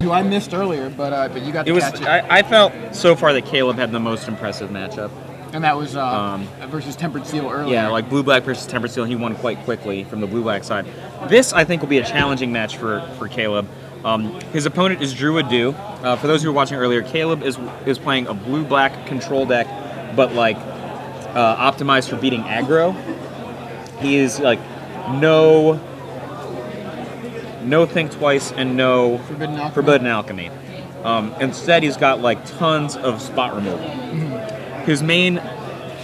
who I missed earlier, but you got to catch it. I felt so far that Caleb had the most impressive matchup. And that was versus Tempered Steel earlier. Yeah, like blue-black versus Tempered Steel, and he won quite quickly from the blue-black side. This, I think, will be a challenging match for Caleb. His opponent is Idoux. For those who were watching earlier, Caleb is playing a blue-black control deck, but like optimized for beating aggro. He is like no Think Twice and no Forbidden Alchemy. Instead, he's got like tons of spot removal. His main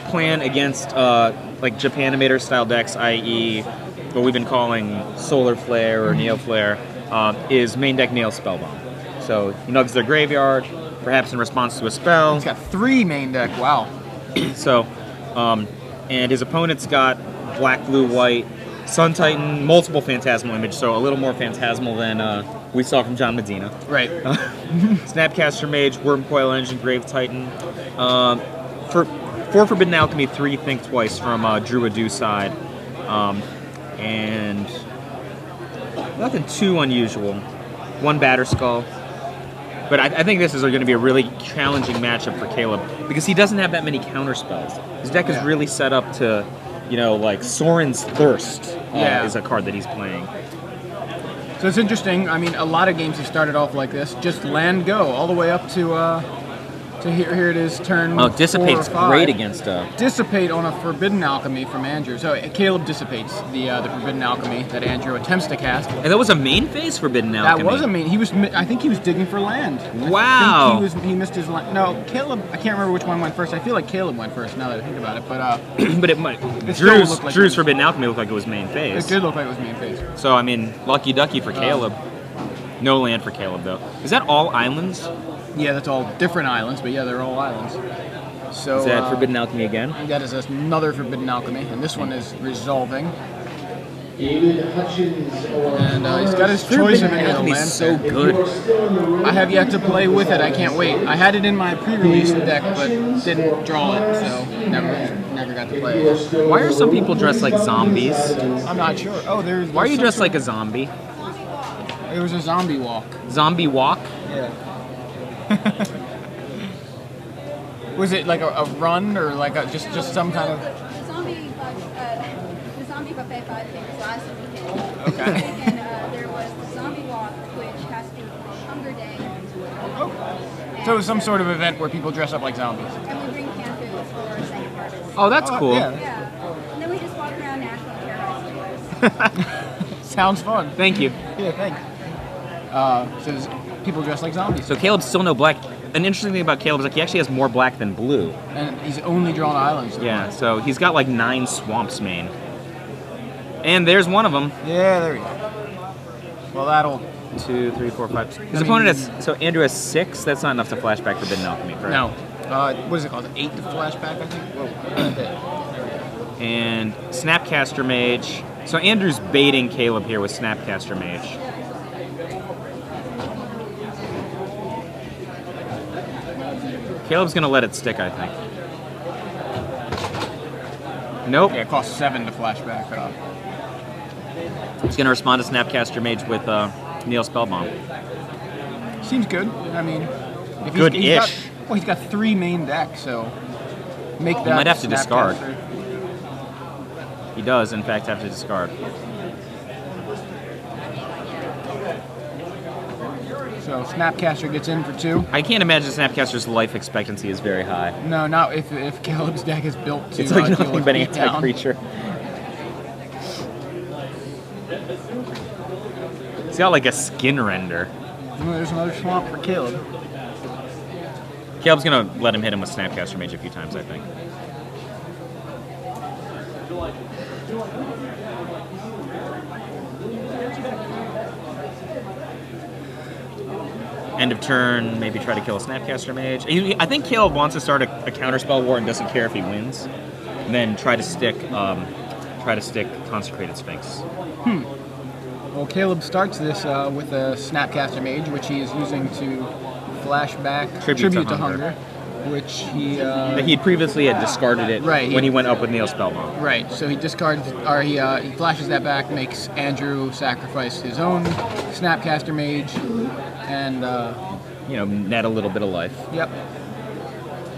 plan against like Japanimator style decks, i.e. what we've been calling Solar Flare or Neo Flare, is main deck Nail Spellbomb. So he nugs their graveyard, perhaps in response to a spell. He's got 3 main deck, wow. So, and his opponent's got black, blue, white, Sun Titan, multiple Phantasmal Image, so a little more Phantasmal than we saw from John Medina. Right. Snapcaster Mage, Wormcoil Engine, Grave Titan. For Forbidden Alchemy, 3 Think Twice from Idoux side. And nothing too unusual. 1 Batterskull. But I think this is going to be a really challenging matchup for Caleb because he doesn't have that many counter spells. His deck is really set up to, like Sorin's Thirst is a card that he's playing. So it's interesting. I mean, a lot of games have started off like this. Just land go all the way up to here it is, turn. Oh, Dissipate's 4 or 5. great against Dissipate on a Forbidden Alchemy from Andrew. So Caleb dissipates the Forbidden Alchemy that Andrew attempts to cast. And that was a main phase Forbidden Alchemy. That was a main. I think he was digging for land. Wow. I think he missed his land. No, Caleb. I can't remember which one went first. I feel like Caleb went first now that I think about it. But but it might. Drew's Drew's Forbidden Alchemy looked like it was main phase. It did look like it was main phase. So I mean, lucky ducky for Caleb. No land for Caleb though. Is that all islands? Yeah, that's all different islands, but yeah, they're all islands. So is that Forbidden Alchemy again? That is another Forbidden Alchemy, and this one is resolving. And he's got his choice of any land. So good. I have yet to play with it. I can't wait. I had it in my pre-release deck, but didn't draw it, so never got to play it. Why are some people dressed like zombies? I'm not sure. Oh, there's. Why are you dressed like a zombie? It was a zombie walk. Zombie walk? Yeah. Was it like a run or like just some kind of? The zombie buffet I think was last weekend. Okay. And there was the zombie walk, which has to do with Hunger Day. Oh. So it was some sort of event where people dress up like zombies. And we bring canned food for second harvest. Oh, that's cool. Yeah. Yeah. And then we just walk around Nashville and terrorize. Sounds fun. Thank you. Yeah, thanks. So there's people dressed like zombies. So Caleb's still no black. An interesting thing about Caleb is like he actually has more black than blue. And he's only drawn islands. Yeah, so he's got like 9 swamps main. And there's one of them. Yeah, there we go. Well, that'll. 2, 3, 4, 5. His opponent has. So Andrew has 6. That's not enough to flashback Forbidden Alchemy, correct? No. What is it called? 8 to flashback, I think. Whoa. And Snapcaster Mage. So Andrew's baiting Caleb here with Snapcaster Mage. Caleb's gonna let it stick, I think. Nope. Yeah, it costs 7 to flashback. He's gonna respond to Snapcaster Mage with Neo Spellbomb. Seems good. I mean, if good-ish. He's got 3 main decks, so make that. He might have to discard. Snapcaster. He does, in fact, have to discard. So Snapcaster gets in for 2. I can't imagine Snapcaster's life expectancy is very high. No, not if Caleb's deck is built to. It's like deal nothing with but an beatdown. anti-creature. He's got like a skin render. There's another swamp for Caleb. Caleb's gonna let him hit him with Snapcaster Mage a few times, I think. End of turn, maybe try to kill a Snapcaster Mage. I think Caleb wants to start a counterspell war and doesn't care if he wins. And then try to stick Consecrated Sphinx. Well, Caleb starts this with a Snapcaster Mage, which he is using to flashback Tribute to Hunger, which he had previously discarded it when he went up with Neo Spellbomb. Right, so he discards, or he flashes that back, makes Andrew sacrifice his own Snapcaster Mage, and you know, net a little bit of life. yep.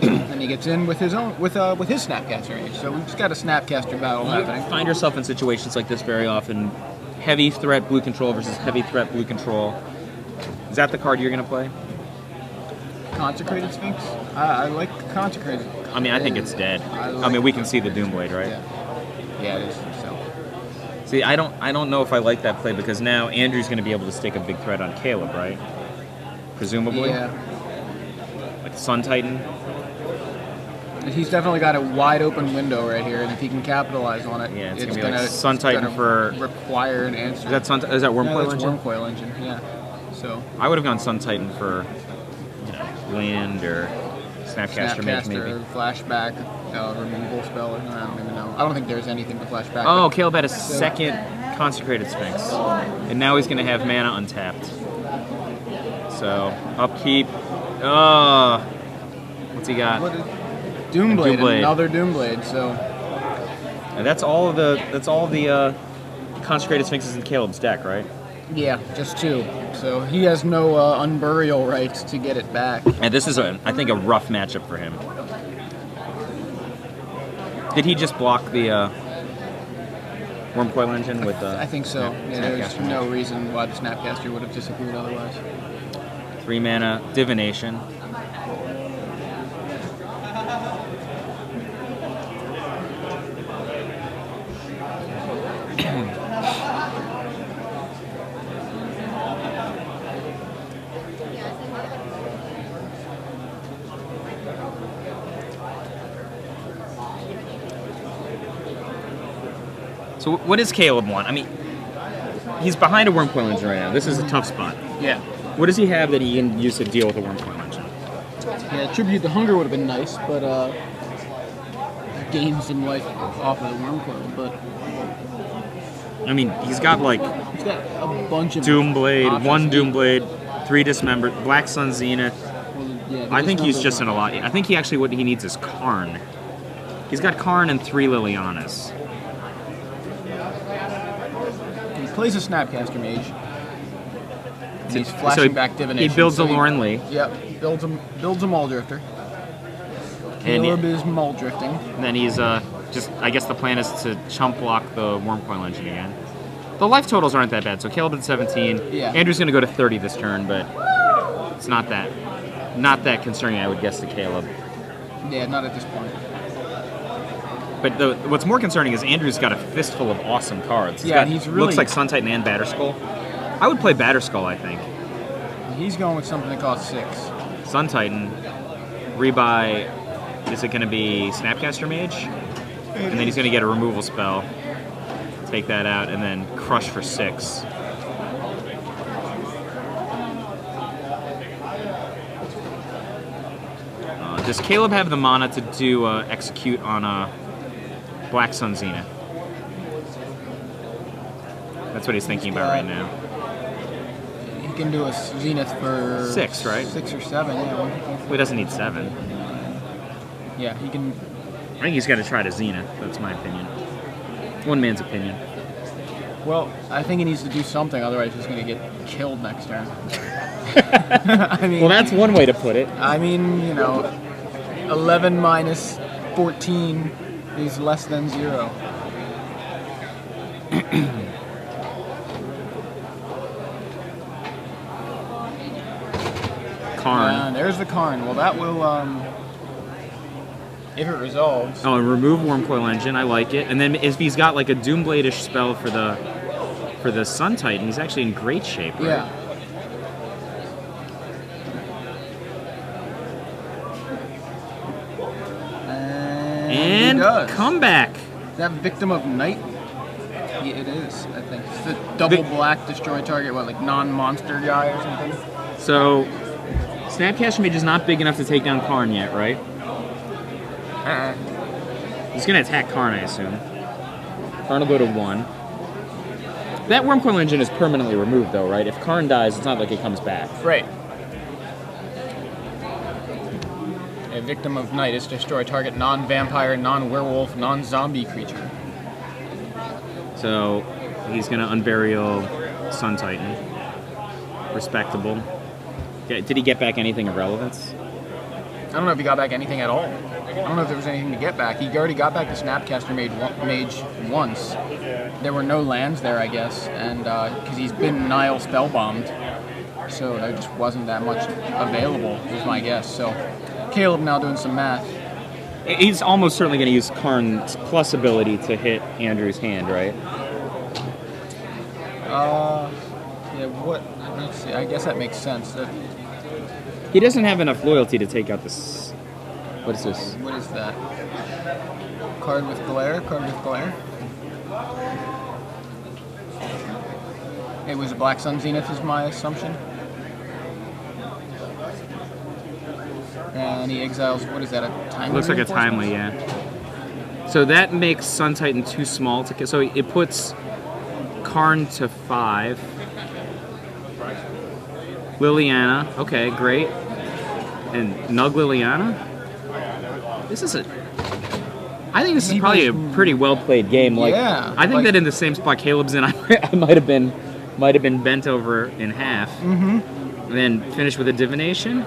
And he gets in with his own with his Snapcaster Age. So we've just got a Snapcaster battle You happening. find yourself in situations like this very often. Heavy threat blue control versus heavy threat blue control. Is that the card you're going to play? Consecrated Sphinx. I like Consecrated. I mean, I think it's dead. I mean, we can see the Doomblade, right? Yeah, it is. So. See, I don't know if I like that play because now Andrew's going to be able to stake a big threat on Caleb, right? Presumably. Yeah. Like Sun Titan. He's definitely got a wide open window right here, and if he can capitalize on it, Yeah, it's it's gonna be like Sun Titan for require an answer. Is that Wormcoil Engine? Wormcoil Engine. Yeah. So I would have gone Sun Titan for, you know, land or Snapcaster Mage maybe. or flashback, removal spell. Or, I don't even know. I don't think there's anything to flashback. Oh, Caleb had a second Consecrated Sphinx, and now he's gonna have mana untapped. So upkeep. What's he got? Doomblade, Doomblade. another Doomblade. So And that's all the Consecrated Sphinxes in Caleb's deck, right? yeah, just 2. So he has no unburial rights to get it back. And this is, I think, a rough matchup for him. Did he just block the Wormcoil Engine with the? I think so. Yeah, there's Snapcaster? no reason why the Snapcaster would have disappeared otherwise. 3 mana Divination. So what does Caleb want? I mean, he's behind a Wormcoil Engine right now. This is a tough spot. Yeah. What does he have that he can use to deal with a Wormcoil Engine? Yeah, Tribute the Hunger would have been nice, but gain some life off of the Wormcoil. But I mean, he's got like he's got a bunch of Doomblade, options. 1 Doomblade, 3 Dismembered, Black Sun Zenith. Well, yeah, I think he's Dismembered just in a one. lot. I think he actually what he needs is Karn. He's got Karn and 3 Lilianas. He plays a Snapcaster Mage. And he's So flashing back Divination. he builds so a Lauren Lee. Yep, builds a Muldrifter. And Caleb is Muldrifting. And then he's just, I guess the plan is to chump block the Wormcoil Engine again. The life totals aren't that bad. So Caleb at 17. Yeah. Andrew's going to go to 30 this turn, but it's not that concerning, I would guess, to Caleb. Yeah, not at this point. But what's more concerning is Andrew's got a fistful of awesome cards. Yeah, he's really- looks like Sun Titan and Batterskull. I would play Batterskull, I think. He's going with something that costs 6. Sun Titan, rebuy. Is it going to be Snapcaster Mage? And then he's going to get a removal spell. Take that out, and then crush for 6. Does Caleb have the mana to do execute on a Black Sun Zenith? That's what he's thinking about right now. He can do a Zenith for 6, right? 6 or 7. Yeah. Well, he doesn't need 7. Yeah, he can. I think he's got to try to Zenith. That's my opinion. One man's opinion. Well, I think he needs to do something, otherwise he's going to get killed next turn. I mean, Well, that's one way to put it. I mean, 11 minus 14 is less than 0. Karn. There's the Karn. Well, that will, if it resolves. Oh, and remove Wormcoil Engine. I like it. And then if he's got like a Doomblade-ish spell for the Sun Titan, he's actually in great shape, right? Yeah. And he does. comeback. Is that Victim of Night? Yeah, it is, I think. It's the double black destroy target, like non-monster guy or something? So, Snapcaster Mage is not big enough to take down Karn yet, right? He's going to attack Karn, I assume. Karn will go to 1. That Wormcoil Engine is permanently removed, though, right? If Karn dies, it's not like it comes back. Right. A Victim of Night is destroy target non-vampire, non-werewolf, non-zombie creature. So, he's going to Unburial Sun Titan. Respectable. Okay, did he get back anything of relevance? I don't know if he got back anything at all. I don't know if there was anything to get back. He already got back the Snapcaster Mage once. There were no lands there, I guess, and because he's been Nile spellbombed, so there just wasn't that much available, is my guess. So Caleb now doing some math. He's almost certainly going to use Karn's plus ability to hit Andrew's hand, right? Yeah, what? Let's see. I guess that makes sense. He doesn't have enough loyalty to take out this. What is this? What is that? Card with glare? Card with glare? It was a Black Sun Zenith is my assumption. And he exiles, what is that, a timely? Looks like a timely, yeah. So that makes Sun Titan too small to kill. So it puts Karn to 5. Liliana, okay, great. And Nug Liliana? This is I think this is probably a pretty well played game. Like, yeah, I think that in the same spot Caleb's in, I might have been bent over in half, and then finish with a divination.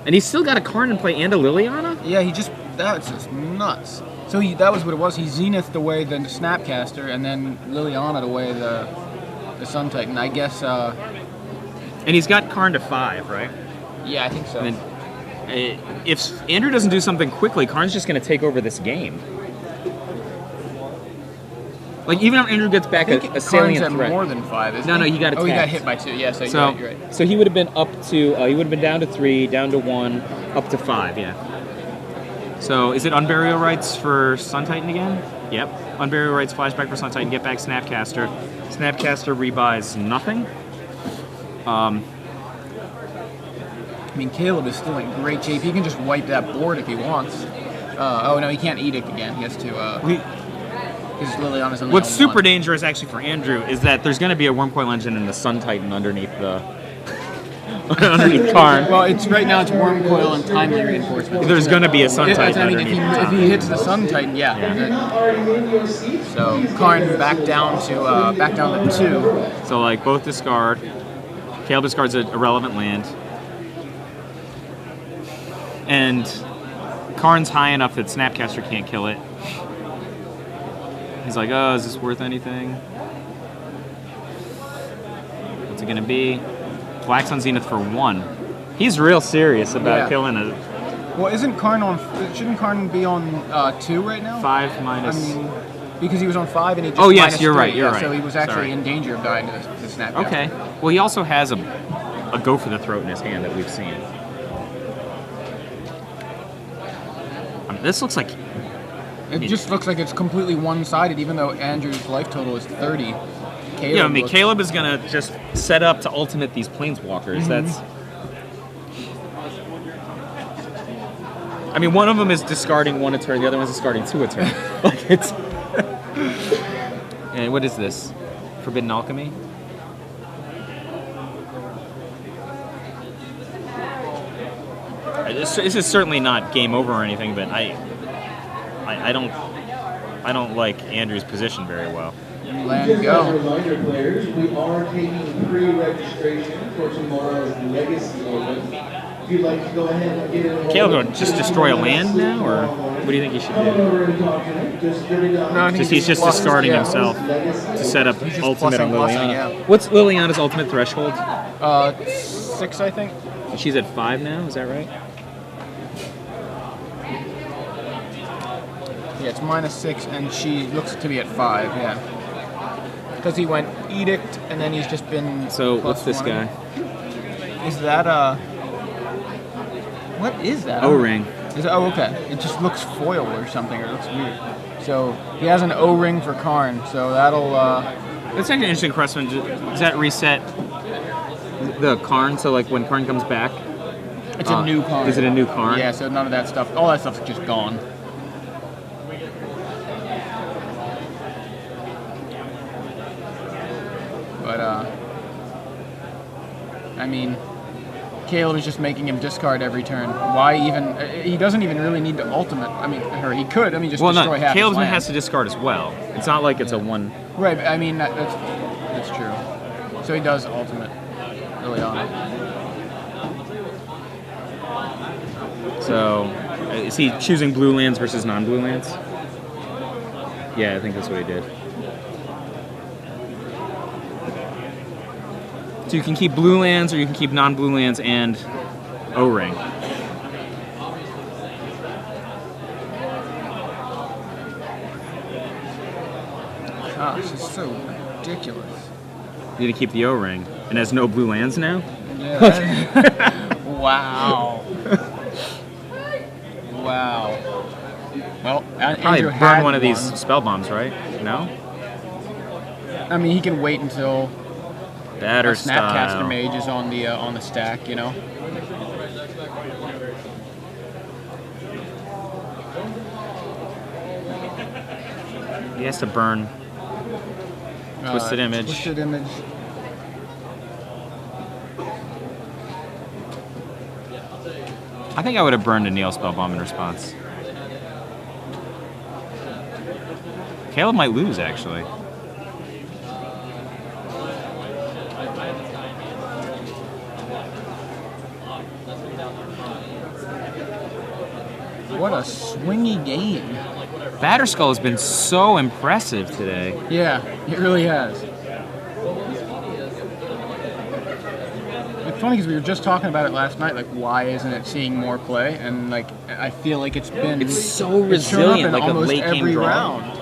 And he's still got a Karn in play and a Liliana. Yeah, that's just nuts. So that was what it was. He Zenithed away the Snapcaster, and then Liliana away the Sun Titan. I guess. And he's got Karn to 5, right? Yeah, I think so. And then, if Andrew doesn't do something quickly, Karn's just going to take over this game. Like, even if Andrew gets back a salient Karn's threat. At more than 5, isn't No, he? he got attacked. Oh, he got hit by 2. Yeah, so you're right. So he would have been up to, he would have been down to 3, down to 1, up to 5, yeah. So is it Unburial Rights for Sun Titan again? Yep. Unburial Rights, flashback for Sun Titan, get back Snapcaster. Snapcaster rebuys nothing. I mean, Caleb is still in great shape. He can just wipe that board if he wants. Oh, no, he can't Edict again. He has to... Because Liliana's only What's on super 1. dangerous, actually, for Andrew is that there's going to be a Wormcoil Engine and the Sun Titan underneath the... underneath Karn. Well, right now it's Wormcoil and Timely Reinforcement. There's going to be a Sun Titan underneath. If he hits the Sun Titan, yeah. So Karn back down to 2. So, like, both discard. Caleb discards a relevant land. And Karn's high enough that Snapcaster can't kill it. He's like, oh, is this worth anything? What's it going to be? Black Sun Zenith for 1. He's real serious about killing it. Well, isn't Karn on... Shouldn't Karn be on 2 right now? 5 minus... I mean, because he was on 5 and he just... Oh, yes, you're right, you're right. So he was actually in danger of dying to the Snapcaster. Okay. Well, he also has a go for the throat in his hand that we've seen. I mean, this looks like... It just looks like it's completely one-sided, even though Andrew's life total is 30. Caleb is going to just set up to ultimate these Planeswalkers. That's... I mean, one of them is discarding 1 a turn, the other one's discarding 2 a turn. Like, it's... And what is this? Forbidden Alchemy? This is certainly not game over or anything, but I don't like Andrew's position very well. Land go. Reminder players, we are taking pre-registration for tomorrow's Legacy Open. If you'd like to go ahead and get it. Caleb going to just destroy a land now, or what do you think he should do? No, He's just discarding himself to set up ultimate on Liliana. Yeah. What's Liliana's ultimate threshold? 6, I think. She's at 5 now, is that right? Yeah, it's -6, and she looks to be at 5, yeah. Because he went Edict, and then he's just been... So, what's this guy? Is that what is that? O-ring. Oh, okay. It just looks foil or something, or it looks weird. So, he has an O-ring for Karn, so that'll... That's actually an interesting question. Does that reset the Karn, so like when Karn comes back? It's a new Karn. Is it a new Karn? Yeah, so none of that stuff, all that stuff's just gone. But, I mean, Caleb is just making him discard every turn. Why even? He doesn't even really need to ultimate. I mean, or he could. I mean, just destroy half Caleb's his land. has to discard as well. It's not like it's a one. Right. I mean, that's true. So he does ultimate early on. So, is he choosing blue lands versus non-blue lands? Yeah, I think that's what he did. So you can keep blue lands, or you can keep non-blue lands and O-ring. Gosh, it's so ridiculous. You need to keep the O-ring, and has no blue lands now. Yeah. Wow. Wow. Well, Probably Andrew burn had one of these spell bombs, right? No. I mean, he can wait until Batter Snapcaster style. Mage is on the stack, you know. He has to burn Twisted Image. Twisted Image. I think I would have burned a Neil Spellbomb in response. Caleb might lose, actually. What a swingy game. Batterskull has been so impressive today. Yeah, it really has. It's funny because we were just talking about it last night. Like, why isn't it seeing more play? And like, I feel like it's been It's so shown up resilient, in like a almost late game every draw. round.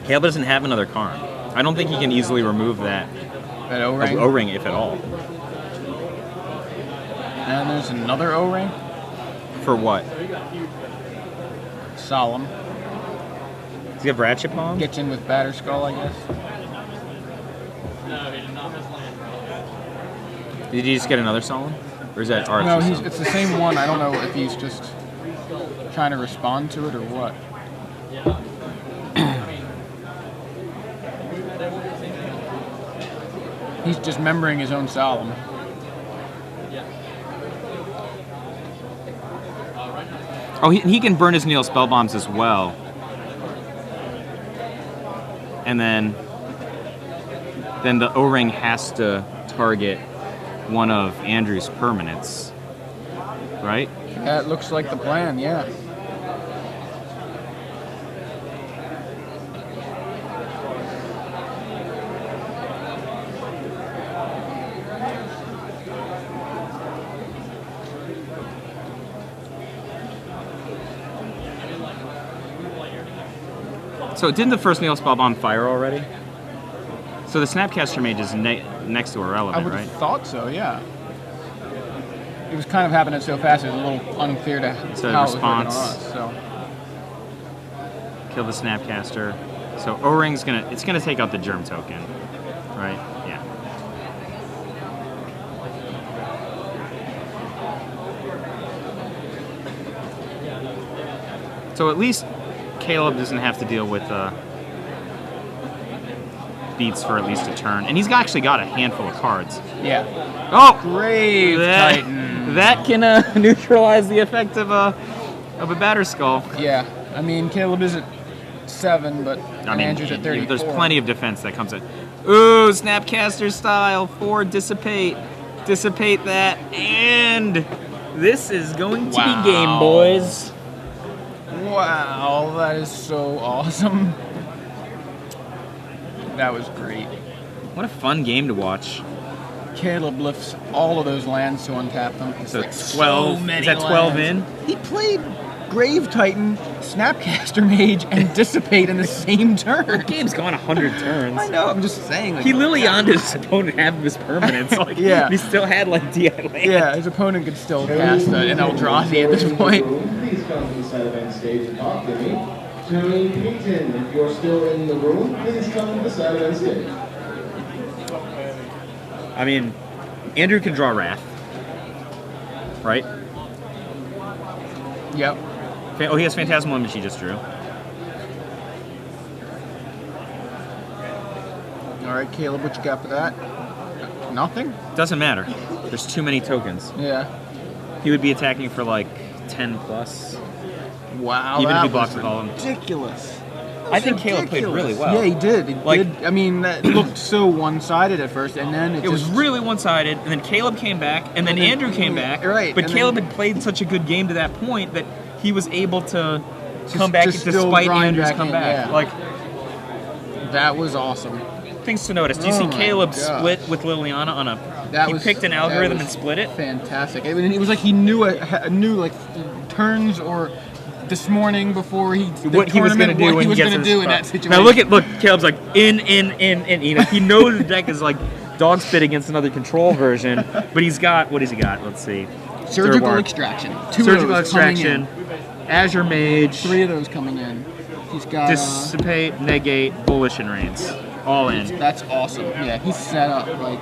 Caleb doesn't have another Karn. I don't think he can easily remove that That O-ring. O-ring, if at all. And there's another O-ring. For what? Solemn. Does he have Ratchet Palm? Gets in with Batterskull, I guess. Did he just get another Solemn? Or is that Arthur? No, it's the same one. I don't know if he's just trying to respond to it or what. He's dismembering his own Solemn. Oh, he can burn his Neil Spellbombs as well. And then the O-ring has to target one of Andrew's permanents, right? That looks like the plan, yeah. So didn't the first Neil Spellbomb fire already? So the Snapcaster Mage is next to I Irrelevant, would right? have thought so, yeah. It was kind of happening so fast, it was a little unclear to So how response. it was working on us. So. Kill the Snapcaster. So O-Ring's it's gonna take out the Germ token, right? Yeah. So at least Caleb doesn't have to deal with beats for at least a turn, and he's actually got a handful of cards. Yeah. Oh, Grave Titan. That can neutralize the effect of a Batterskull. Yeah. I mean, Caleb is at 7, but Andrew's at 34. There's plenty of defense that comes in. Ooh, Snapcaster style 4 dissipate. Dissipate that, and this is going to be game, boys. Wow, that is so awesome. That was great. What a fun game to watch. Caleb lifts all of those lands to untap them. It's So like 12. So many Is that 12 lands. in? He played Grave Titan, Snapcaster Mage, and Dissipate in the same turn. The game's gone 100 turns. I know, I'm just saying. Like, He Lilianed his opponent half of his permanents. Like, Yeah. He still had like DI land. yeah, his opponent could still cast an Eldrazi at this point. Please come to the side event stage and talk to me. Tony Payton, if you're still in the room, please come to the side event stage. I mean, Andrew can draw Wrath, right? Yep. Oh, he has Phantasmal Image he just drew. All right, Caleb, what you got for that? Nothing? Doesn't matter. There's too many tokens. Yeah. He would be attacking for like 10 plus. Wow, Even if that he blocks was with all of them. ridiculous. I think Caleb played really well. Yeah, he did. I mean, that looked so one-sided at first, and then it was really one-sided, and then Caleb came back, and then Andrew came back. Right. But Caleb had played such a good game to that point that he was able to come back despite Andrew's comeback. Yeah. Like, that was awesome. Things to notice. Do you see Caleb split with Liliana on a? He picked an algorithm and split it. Fantastic. I mean, it was like he knew like turns or this morning before what he was going to do when he gets in that situation. Now look, Caleb's like in. He knows the deck is like dog spit against another control version, but he's got, what has he got? Let's see. Surgical Extraction. Surgical Extraction. Azure Mage. 3 of those coming in. He's got Dissipate, Negate, Bullish, and Reigns. All in. That's awesome. Yeah, he's set up. Like,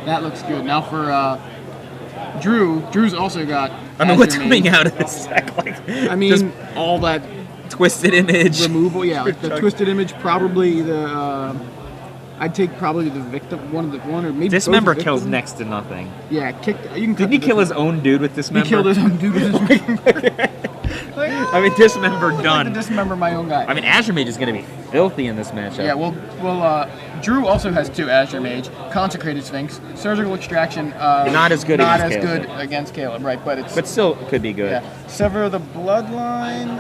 that looks good. Now for Drew's also got. I mean, what's coming out of this deck? Like, I mean, just all that Twisted Image removal. Yeah, like the Twisted Image. Probably the. I'd take probably the victim, one or maybe Dismember kills next to nothing. Yeah, Didn't he kill his own dude with Dismember? He killed his own dude with Dismember. I mean, Dismember done. I'd like to dismember my own guy. I mean, Azure Mage is going to be filthy in this matchup. Yeah, well, Drew also has 2 Azure Mage, Consecrated Sphinx, Surgical Extraction. Not as good against Caleb, right? But still could be good. Yeah. Sever the Bloodline.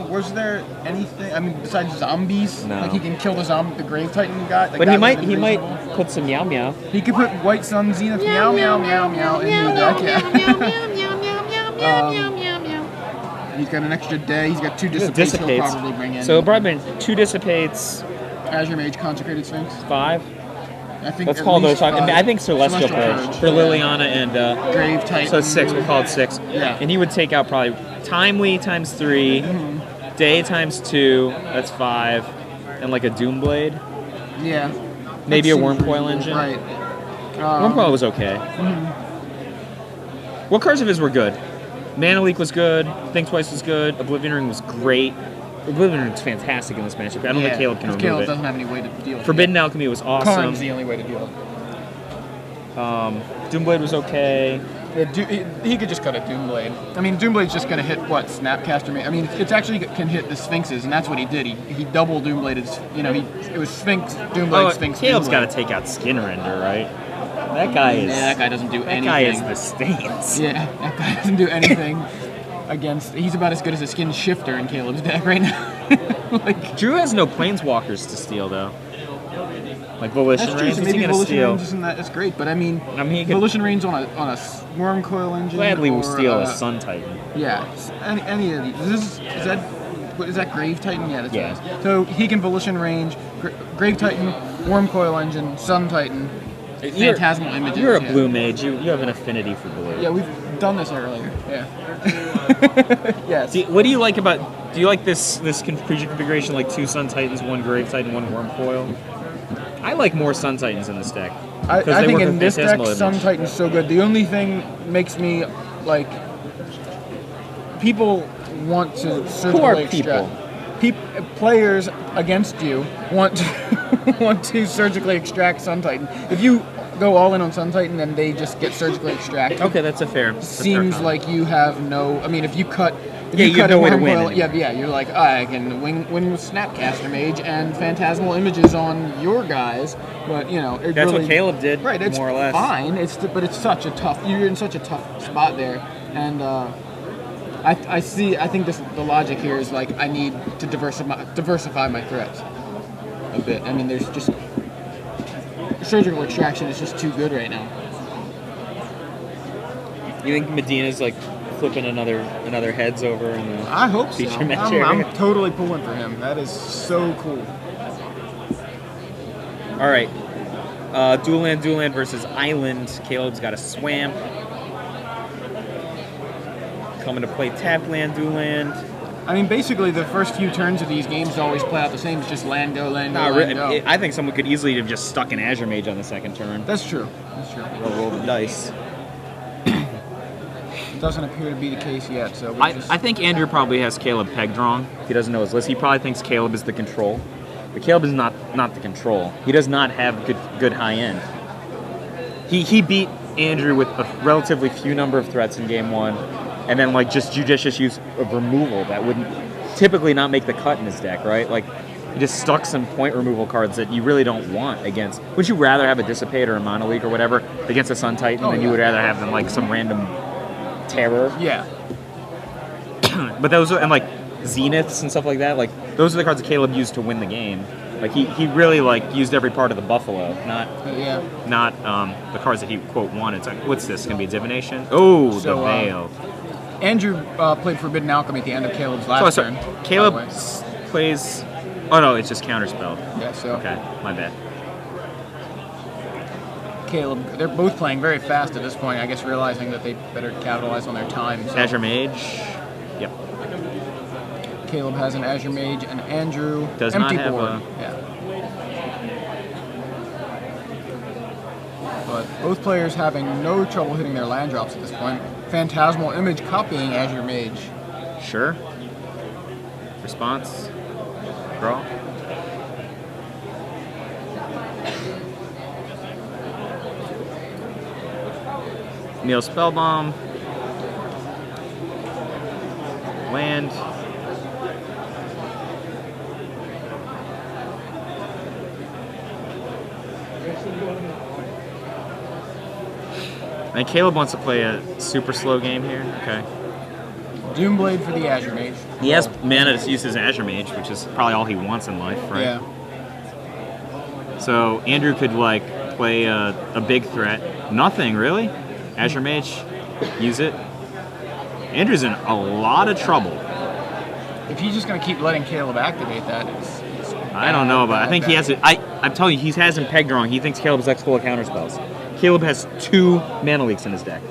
Was there anything? I mean, besides zombies, no. Like he can kill the Grave Titan guy. Like but he might put some Meow Meow. He could put White Sun Zenith Meow Meow Meow Meow in the deck. He's got an extra day. He's got 2 Dissipates. He'll probably bring in. So probably 2 Dissipates. Azure Mage, Consecrated Sphinx. 5. I think. Let's call those 5. I think Celestial Purge for Liliana and Grave Titan. So 6. We'll call it 6. Yeah. And he would take out probably Timely times 3, Day times 2. That's 5, and like a Doomblade. Yeah. Maybe a Wormcoil Engine. Right. Wormcoil was okay. What cards of his were good? Mana Leak was good. Think Twice was good. Oblivion Ring was great. Oblivion Ring's fantastic in this matchup. I don't think Caleb can remove Caleb it. Doesn't have any way to deal with Forbidden Alchemy was awesome. Karn's the only way to deal with it. Doomblade was okay. Yeah, he could just cut a Doomblade's. I mean, Doomblade's just going to hit what? Snapcaster? I mean, it's actually can hit the Sphinxes, and that's what he did. He double Doombladed. You know, it was Sphinx, Doomblade, Sphinx. Caleb's got to take out Skinrender, right? That guy is. Yeah, that guy doesn't do anything. That guy is the Stains. Yeah, that guy doesn't do anything against. He's about as good as a Skin Shifter in Caleb's deck right now. Like, Drew has no Planeswalkers to steal, though. Like Volition Reigns, so maybe Volition Reigns isn't that? That's great, but I mean Volition Reigns on a Wormcoil Engine. Gladly will steal a Sun Titan. Yeah, any of these. Is that Grave Titan? Yeah, that's right. So he can Volition Range, Grave Titan, Wormcoil Engine, Sun Titan, Phantasmal Images. You're a blue mage. You have an affinity for blue. Yeah, we've done this earlier. Yeah. Yes. What do you like about? Do you like this creature configuration, like 2 Sun Titans, 1 Grave Titan, 1 Wormcoil? I like more Sun Titans in this deck. I think in this deck, Sun Titan's so good. The only thing makes me like people want to surgically extract. Players against you want to surgically extract Sun Titan. If you go all in on Sun Titan, then they just get surgically extracted. Okay, that's a fair. Seems like you have no. I mean, if you cut. You have no way to win. Yeah, you're like, I can win with Snapcaster Mage and Phantasmal Images on your guys, but you know, that's what Caleb did, right? It's more or less fine. But it's such a tough. You're in such a tough spot there, and I think the logic here is like I need to diversify my threats a bit. I mean, there's just surgical extraction is just too good right now. You think Medina's like flipping another heads over in the I hope so. match I'm totally pulling for him. That is so cool. All right, dual land versus Island. Caleb's got a Swamp. Coming to play tapped land, dual land. I mean, basically, the first few turns of these games always play out the same. It's just land, go, land, go, land, go. I think someone could easily have just stuck an Azure Mage on the second turn. That's true. Roll the dice. Doesn't appear to be the case yet, so I think Andrew probably has Caleb pegged wrong. If he doesn't know his list, he probably thinks Caleb is the control. But Caleb is not the control. He does not have good high end. He beat Andrew with a relatively few number of threats in game 1, and then like just judicious use of removal that wouldn't typically not make the cut in his deck, right? Like he just stuck some point removal cards that you really don't want against. Would you rather have a Dissipate or a Mono League or whatever against a Sun Titan than you would rather have than like some random terror? Yeah. But those are, and like Zeniths and stuff like that, like those are the cards that Caleb used to win the game. Like he really like used every part of the buffalo, not the cards that he quote wanted. It's like, what's this? Gonna be a divination? Oh, So, the veil. Andrew played Forbidden Alchemy at the end of Caleb's last turn. Caleb by the way. plays. Oh no, it's just counterspell. Yeah, so Okay, my bad. Caleb, they're both playing very fast at this point, I guess realizing that they better capitalize on their time. So Azure Mage. Yep. Caleb has an Azure Mage and Andrew Does not empty have board. a- Yeah. But both players having no trouble hitting their land drops at this point. Phantasmal Image copying Azure Mage. Sure. Response. Draw. Neil Spellbomb. Land. And Caleb wants to play a super slow game here. Okay. Doomblade for the Azure Mage. He has mana to use his Azure Mage, which is probably all he wants in life, right? Yeah. So Andrew could like play a big threat. Nothing really. Azure Mage, use it. Andrew's in a lot of trouble. If he's just going to keep letting Caleb activate that, it's I don't know, but I think he has it. I'm telling you, he has him pegged wrong. He thinks Caleb's deck's full of counterspells. Caleb has 2 mana leaks in his deck.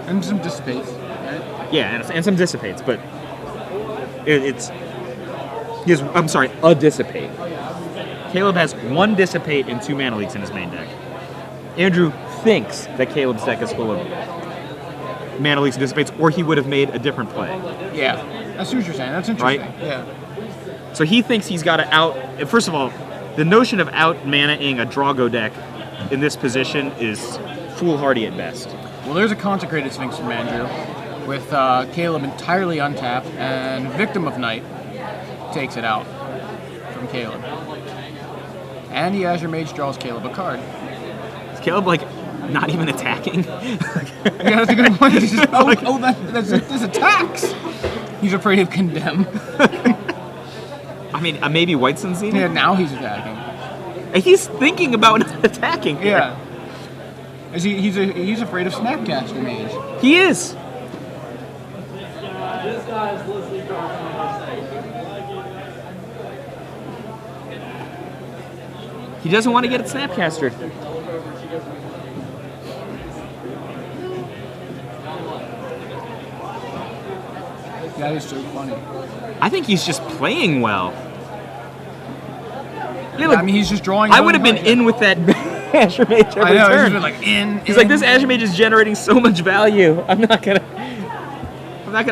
And some dissipates, right? Yeah, and some dissipates, but it's. He has, I'm sorry, a dissipate. Caleb has 1 dissipate and 2 mana leaks in his main deck. Andrew thinks that Caleb's deck is full of mana leaks and dissipates, or he would have made a different play. Yeah. I see what you're saying. That's interesting. Right? Yeah. So he thinks he's got to out. First of all, the notion of out manaing a Drago deck in this position is foolhardy at best. Well, there's a Consecrated Sphinx from Andrew, with Caleb entirely untapped, and Victim of Night takes it out from Caleb. And the Azure Mage draws Caleb a card. Is Caleb like not even attacking? Yeah, that's a good point. He's just, that's attacks. He's afraid of Condemn. I mean, maybe White Sun Zenith? Yeah, now he's attacking. And he's thinking about not attacking. Here. Yeah. He's afraid of Snapcaster Mage. He is. He doesn't want to get it Snapcastered. That is so funny. I think he's just playing well. Yeah, I mean, he's just drawing. I would have been in with that Azure Mage every I know. turn. He's been like in. He's like, this Azure Mage is generating so much value. I'm not gonna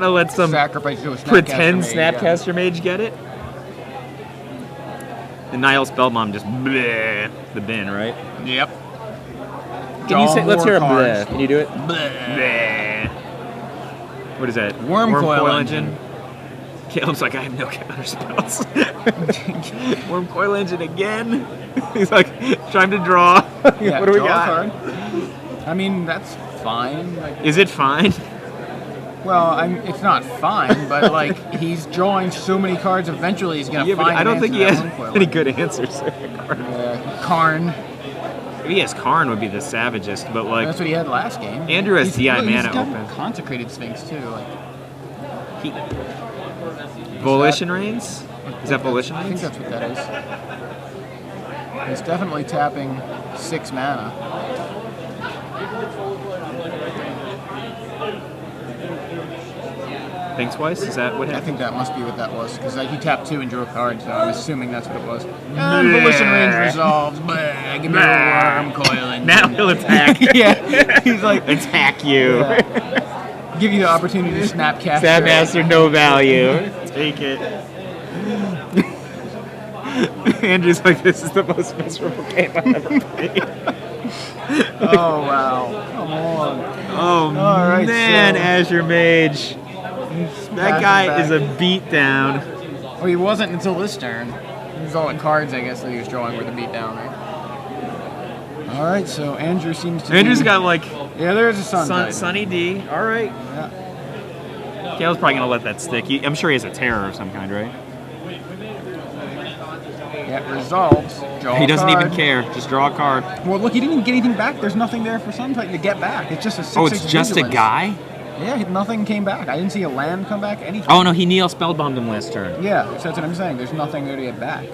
let some sacrifice to a pretend Mage, Snapcaster Mage get it. The Nile Spellbomb just bleh the bin, right? Yep. Can you say? Let's hear a cards. bleh. Can you do it? Bleh. What is that? Worm Coil Engine. Caleb's like, I have no counter spells. Worm Coil Engine again. He's like, time to draw. Yeah, what do we draw a got? card. I mean, that's fine. Like, Is it fine? well, it's not fine, but like he's drawing so many cards. Eventually, he's gonna Yeah, but find. I don't think he has Worm Coil any Engine. good answers. Karn. If he has Karn would be the savagest, but like That's what he had last game. Andrew has DI he's mana got open. Consecrated Sphinx too. Like, Volition Reigns? Is that Volition I think Reigns? that's what that is. He's definitely tapping 6 mana. Think twice? Is that what I happened? think that must be what that was, because he tapped 2 and drew a card, so I'm assuming that's what it was. And Volition Range resolves. Bleh, give me a Worm Coil Engine. Now he'll attack. Yeah, he's like, Attack you. yeah. Give you the opportunity to Snapcaster. Stabmaster, no value. Take it. Andrew's like, this is the most miserable game I've ever played. Oh, wow. Come on. Oh, All right, man, so- Azure Mage. That guy is a beatdown. Oh, he wasn't until this turn. These all the cards, I guess, that he was drawing were the beatdown, right? All right, so Andrew seems to. Andrew's got like Yeah, there's a sun. Sunny D. All right. Yeah. Kale's probably gonna let that stick. I'm sure he has a terror of some kind, right? Yeah, resolves. Draw He doesn't a card. even care. Just draw a card. Well, look, he didn't even get anything back. There's nothing there for Suntitan to get back. It's just a 6/6 Oh, it's just a vigilance. guy? Yeah, nothing came back. I didn't see a land come back, anything. Oh no, he Neil spellbombed him last turn. Yeah, so that's what I'm saying. There's nothing there to get back.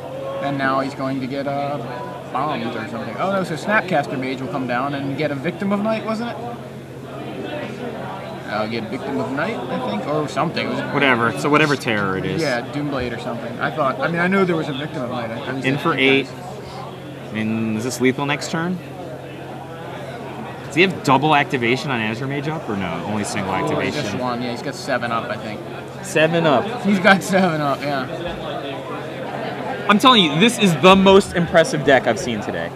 And now he's going to get bombed or something. Oh no, so Snapcaster Mage will come down and get a Victim of Night, wasn't it? Get Victim of Night, I think, or something. It was, Whatever. So whatever terror it is. yeah, Doomblade or something. I know there was a Victim of Night. At least In I for think 8. that I mean, is this lethal next turn? Does he have double activation on Azure Mage up or no? Only single is- Just activation. one. Yeah, he's got 7 up, I think. 7 up. He's got 7 up. Yeah. I'm telling you, this is the most impressive deck I've seen today.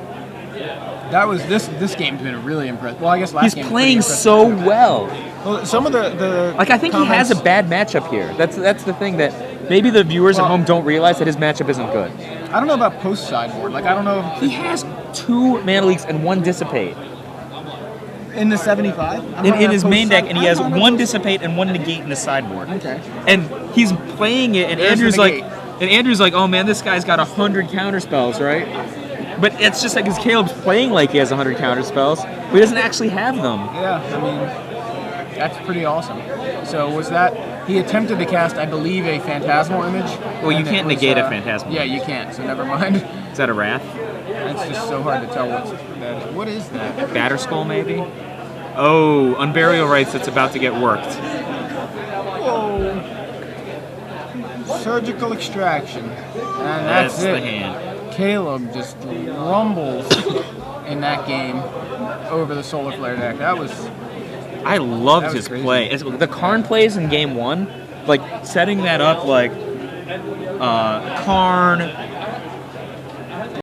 That was this game's been really impressive. Well, I guess last He's game was playing pretty so impressive. well. Well, some of the Like I think he has a comments- bad matchup here. That's the thing that maybe the viewers at Well- home don't realize that his matchup isn't good. I don't know about post sideboard. Like I don't know He has 2 Mana Leaks and 1 Dissipate in the 75 in his main deck, and he has 1 Dissipate and 1 Negate in his sideboard. Okay. And he's playing it, and There's the Andrew's like, oh man, this guy's got 100 counter spells, right? But it's just like, because Caleb's playing like he has 100 counter spells, but he doesn't actually have them. Yeah, I mean that's pretty awesome. So was that he attempted to cast, I believe, a Phantasmal Image? Well, you and it can't was, negate a Phantasmal Yeah, Image. you can't. So never mind. Is that a Wrath? It's just so hard to tell what is that? Batter Skull, maybe? Oh, Unburial Rites that's about to get worked. Whoa. Surgical Extraction. And that's the it. hand. Caleb just rumbles in that game over the Solar Flare deck. That was I loved That was his crazy. play. The Karn plays in game 1, like setting that up like Karn,